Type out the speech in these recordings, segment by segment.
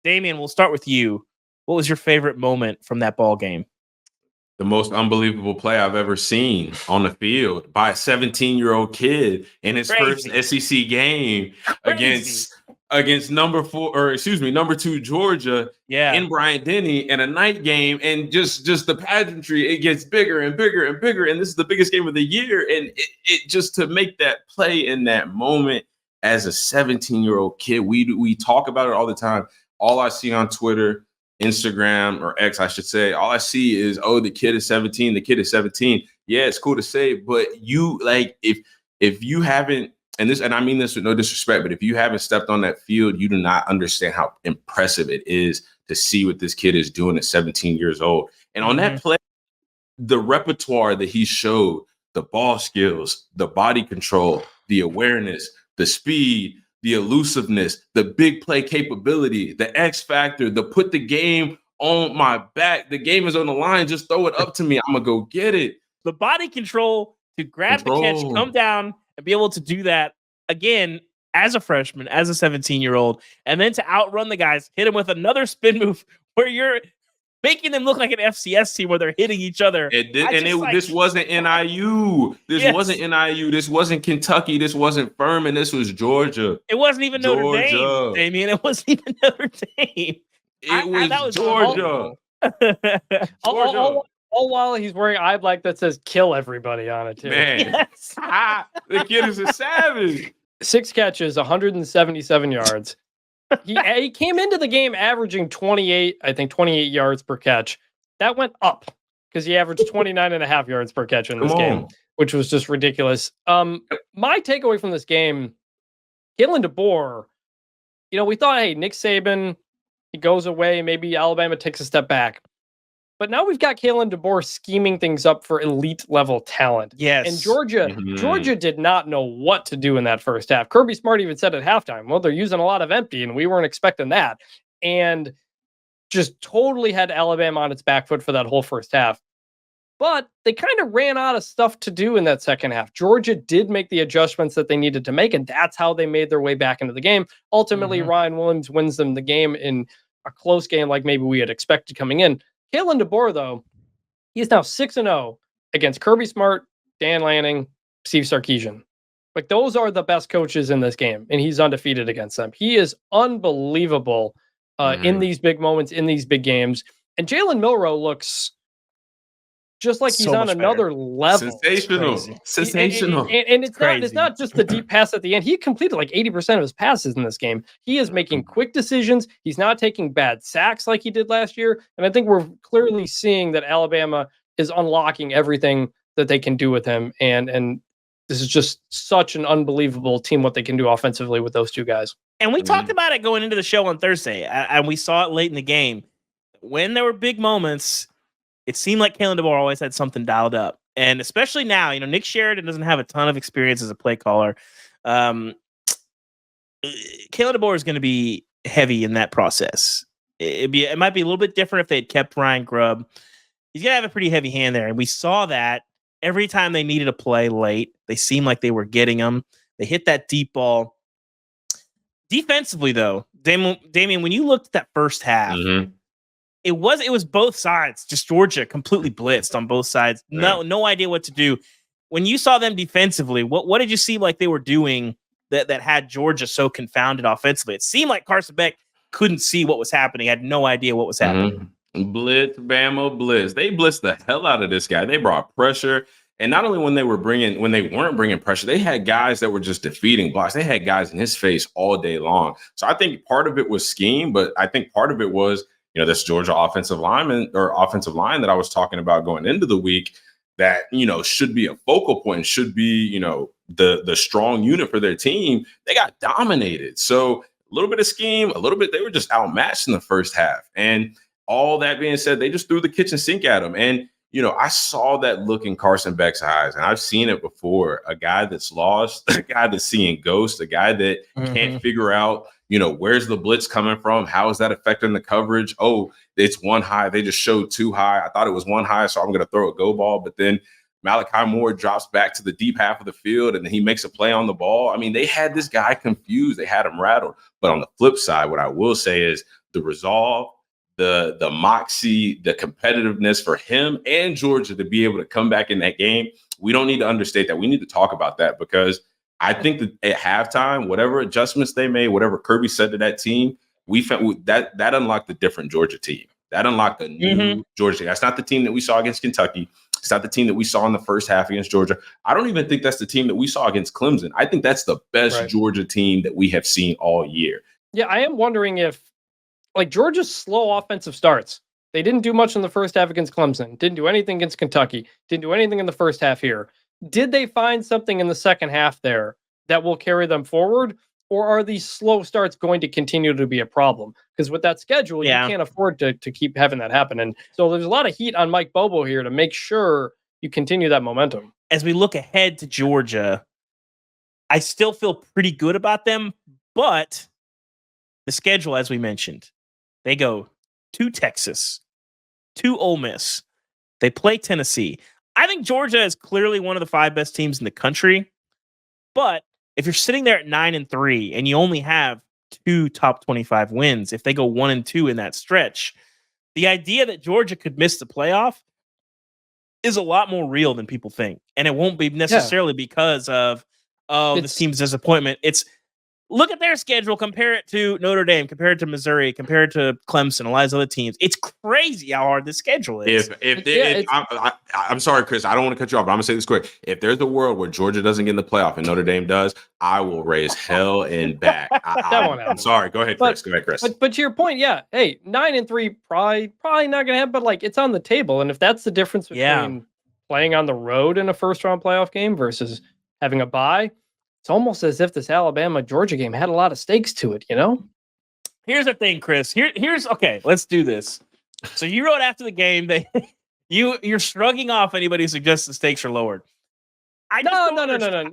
Damien, we'll start with you. What was your favorite moment from that ball game? The most unbelievable play I've ever seen on the field by a 17-year-old kid in his first SEC game against number 2 Georgia in Bryant-Denny in a night game, and just the pageantry, it gets bigger and bigger and bigger, and this is the biggest game of the year, and it just to make that play in that moment as a 17-year-old kid, we talk about it all the time. All I see on Twitter, Instagram, or X, I should say, all I see is, oh, the kid is 17. The kid is 17. Yeah, it's cool to say, but you if you haven't, and I mean this with no disrespect, but if you haven't stepped on that field, you do not understand how impressive it is to see what this kid is doing at 17 years old. And on that play, the repertoire that he showed, the ball skills, the body control, the awareness, the speed, the elusiveness, the big play capability, the X factor, the put the game on my back. The game is on the line. Just throw it up to me. I'm going to go get it. The body control to grab the catch, come down, and be able to do that again as a freshman, as a 17-year-old, and then to outrun the guys, hit him with another spin move where you're making them look like an FCS team where they're hitting each other. This wasn't NIU. This wasn't NIU. This wasn't Kentucky. This wasn't Furman. This was Georgia. It wasn't even Notre Dame, Damien. It wasn't even Notre Dame. It was Georgia. All while he's wearing eye black that says "kill everybody" on it too. Man, yes. The kid is a savage. 6 catches, 177 yards. He came into the game averaging 28 yards per catch. That went up because he averaged 29.5 yards per catch in this game, which was just ridiculous. My takeaway from this game, Kalen DeBoer, we thought, hey, Nick Saban, he goes away. Maybe Alabama takes a step back. But now we've got Kalen DeBoer scheming things up for elite level talent. Yes. And Georgia did not know what to do in that first half. Kirby Smart even said at halftime, well, they're using a lot of empty, and we weren't expecting that. And just totally had Alabama on its back foot for that whole first half. But they kind of ran out of stuff to do in that second half. Georgia did make the adjustments that they needed to make, and that's how they made their way back into the game. Ultimately, Ryan Williams wins them the game in a close game like maybe we had expected coming in. Kalen DeBoer, though, he's now 6-0 against Kirby Smart, Dan Lanning, Steve Sarkisian. Like, those are the best coaches in this game, and he's undefeated against them. He is unbelievable in these big moments, in these big games. And Jalen Milroe looks just like he's on another level. Sensational. And it's not just the deep pass at the end. He completed like 80% of his passes in this game. He is making quick decisions. He's not taking bad sacks like he did last year. And I think we're clearly seeing that Alabama is unlocking everything that they can do with him. And this is just such an unbelievable team, what they can do offensively with those two guys. And we talked about it going into the show on Thursday, and we saw it late in the game. When there were big moments, it seemed like Kalen DeBoer always had something dialed up. And especially now, Nick Sheridan doesn't have a ton of experience as a play caller. Kalen DeBoer is going to be heavy in that process. It might be a little bit different if they had kept Ryan Grubb. He's going to have a pretty heavy hand there. And we saw that every time they needed a play late, they seemed like they were getting them. They hit that deep ball. Defensively, though, Damien, when you looked at that first half, it was both sides. Just Georgia completely blitzed on both sides. No idea what to do. When you saw them defensively, what did you see like they were doing that had Georgia so confounded offensively? It seemed like Carson Beck couldn't see what was happening. Had no idea what was happening. Blitz, Bama, blitz. They blitzed the hell out of this guy. They brought pressure. And not only when they weren't bringing pressure, they had guys that were just defeating blocks. They had guys in his face all day long. So I think part of it was scheme, but I think part of it was, this Georgia offensive line that I was talking about going into the week that, should be a focal point, should be, the strong unit for their team. They got dominated. So a little bit of scheme, a little bit, they were just outmatched in the first half. And all that being said, they just threw the kitchen sink at them. And, I saw that look in Carson Beck's eyes, and I've seen it before. A guy that's lost, a guy that's seeing ghosts, a guy that can't figure out, where's the blitz coming from? How is that affecting the coverage? Oh, it's one high. They just showed two high. I thought it was one high, so I'm going to throw a go ball. But then Malachi Moore drops back to the deep half of the field, and then he makes a play on the ball. I mean, they had this guy confused. They had him rattled. But on the flip side, what I will say is the resolve, the moxie, the competitiveness for him and Georgia to be able to come back in that game. We don't need to understate that. We need to talk about that, because I think that at halftime, whatever adjustments they made, whatever Kirby said to that team, we found that unlocked a different Georgia team. That unlocked a new Georgia team. That's not the team that we saw against Kentucky. It's not the team that we saw in the first half against Georgia. I don't even think that's the team that we saw against Clemson. I think that's the best Georgia team that we have seen all year. Yeah, I am wondering if, like, Georgia's slow offensive starts. They didn't do much in the first half against Clemson. Didn't do anything against Kentucky. Didn't do anything in the first half here. Did they find something in the second half there that will carry them forward? Or are these slow starts going to continue to be a problem? Because with that schedule, you can't afford to keep having that happen. And so there's a lot of heat on Mike Bobo here to make sure you continue that momentum. As we look ahead to Georgia, I still feel pretty good about them, but the schedule, as we mentioned, they go to Texas, to Ole Miss. They play Tennessee. I think Georgia is clearly one of the 5 best teams in the country, but if you're sitting there at 9-3 and you only have 2 top 25 wins, if they go 1-2 in that stretch, the idea that Georgia could miss the playoff is a lot more real than people think. And it won't be necessarily because of, this team's disappointment. It's look at their schedule, compare it to Notre Dame, compare it to Missouri, compare it to Clemson, a lot of other teams. It's crazy how hard the schedule is. I'm sorry, Chris, I don't want to cut you off, but I'm going to say this quick. If there's a world where Georgia doesn't get in the playoff and Notre Dame does, I will raise hell and back. I'm sorry. Go ahead, Chris. But to your point, hey, 9-3 probably not going to happen, but like it's on the table. And if that's the difference between playing on the road in a first-round playoff game versus having a bye, it's almost as if this Alabama-Georgia game had a lot of stakes to it, you know? Here's the thing, Chris. Here's okay, let's do this. So you wrote after the game that you're shrugging off anybody who suggests the stakes are lowered. No.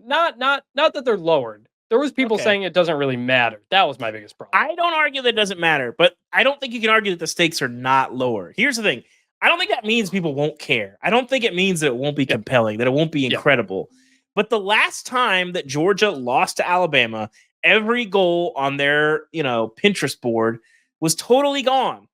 Not that they're lowered. There was people saying it doesn't really matter. That was my biggest problem. I don't argue that it doesn't matter, but I don't think you can argue that the stakes are not lower. Here's the thing. I don't think that means people won't care. I don't think it means that it won't be compelling, that it won't be incredible. But the last time that Georgia lost to Alabama, every goal on their, Pinterest board was totally gone.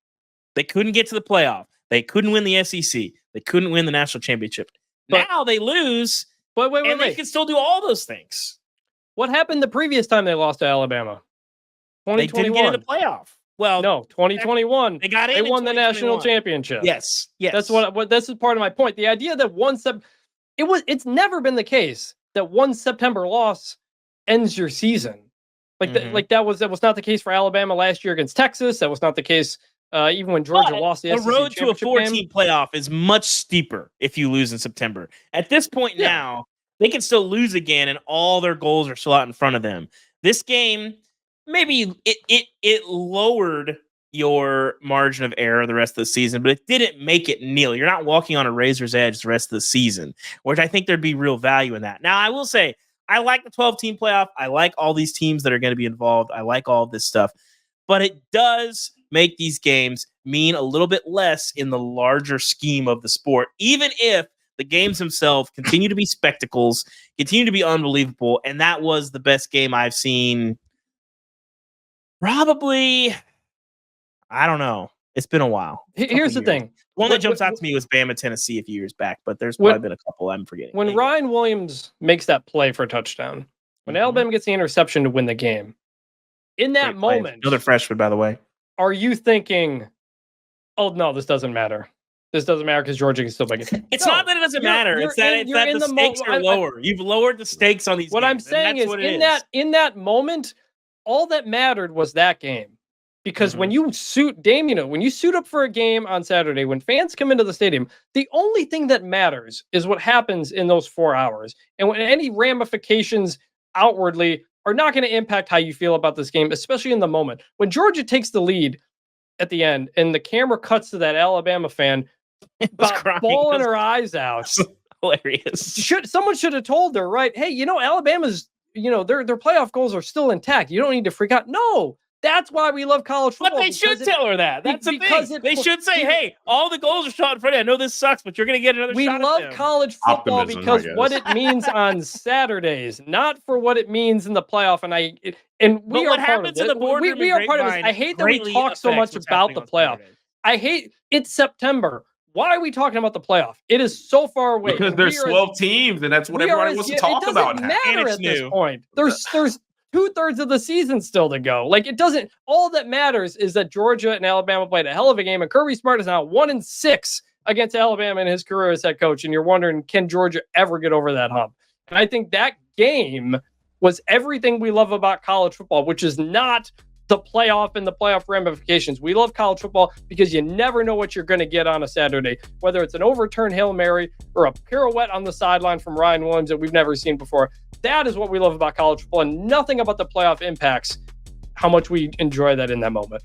They couldn't get to the playoff. They couldn't win the SEC. They couldn't win the national championship. Now they lose, and they can still do all those things. What happened the previous time they lost to Alabama? 2021. They didn't get in the playoff. Well, no, 2021. They got in. They won the national championship. Yes. That's what. This is part of my point. The idea that it's never been the case that one September loss ends your season. That was not the case for Alabama last year against Texas. That was not the case even when Georgia lost the SEC road to a 14 game. playoff is much steeper if you lose in September. At this point now, they can still lose again, and all their goals are still out in front of them. This game, maybe it lowered your margin of error the rest of the season, but it didn't make it nil. You're not walking on a razor's edge the rest of the season, which I think there'd be real value in that. Now, I will say, I like the 12-team playoff. I like all these teams that are going to be involved. I like all this stuff, but it does make these games mean a little bit less in the larger scheme of the sport, even if the games themselves continue to be spectacles, continue to be unbelievable, and that was the best game I've seen probably... I don't know. It's been a while. Here's the thing. One that jumps out to me was Bama, Tennessee a few years back, but there's probably been a couple I'm forgetting. When Ryan Williams makes that play for a touchdown, when Alabama gets the interception to win the game, in that moment, another freshman, by the way, are you thinking, oh, no, this doesn't matter? This doesn't matter because Georgia can still make it. It's not that it doesn't matter. It's that the stakes are lower. You've lowered the stakes on these games. What I'm saying is, in that moment, all that mattered was that game. Because when you suit when you suit up for a game on Saturday, when fans come into the stadium, the only thing that matters is what happens in those 4 hours. And when any ramifications outwardly are not going to impact how you feel about this game, especially in the moment. When Georgia takes the lead at the end and the camera cuts to that Alabama fan bawling her eyes out. Hilarious. Someone should have told her, right? Hey, Alabama's, their playoff goals are still intact. You don't need to freak out. No. That's why we love college football. But they should tell her that. That's the thing. They should say, hey, all the goals are shot in front of you. I know this sucks, but you're going to get another shot. We love college football because what it means on Saturdays, not for what it means in the playoff. And we are part of it. We are part of this. I hate that we talk so much about the playoff. I hate it's September. Why are we talking about the playoff? It is so far away. Because there's 12 teams, and that's what everybody wants to talk about now. It doesn't matter at this point. There's 2/3 of the season still to go. Like, it doesn't. All that matters is that Georgia and Alabama played a hell of a game, and Kirby Smart is now 1-6 against Alabama in his career as head coach. And you're wondering, can Georgia ever get over that hump? And I think that game was everything we love about college football, which is not the playoff and the playoff ramifications. We love college football because you never know what you're going to get on a Saturday, whether it's an overturned Hail Mary or a pirouette on the sideline from Ryan Williams that we've never seen before. That is what we love about college football, and nothing about the playoff impacts how much we enjoy that in that moment.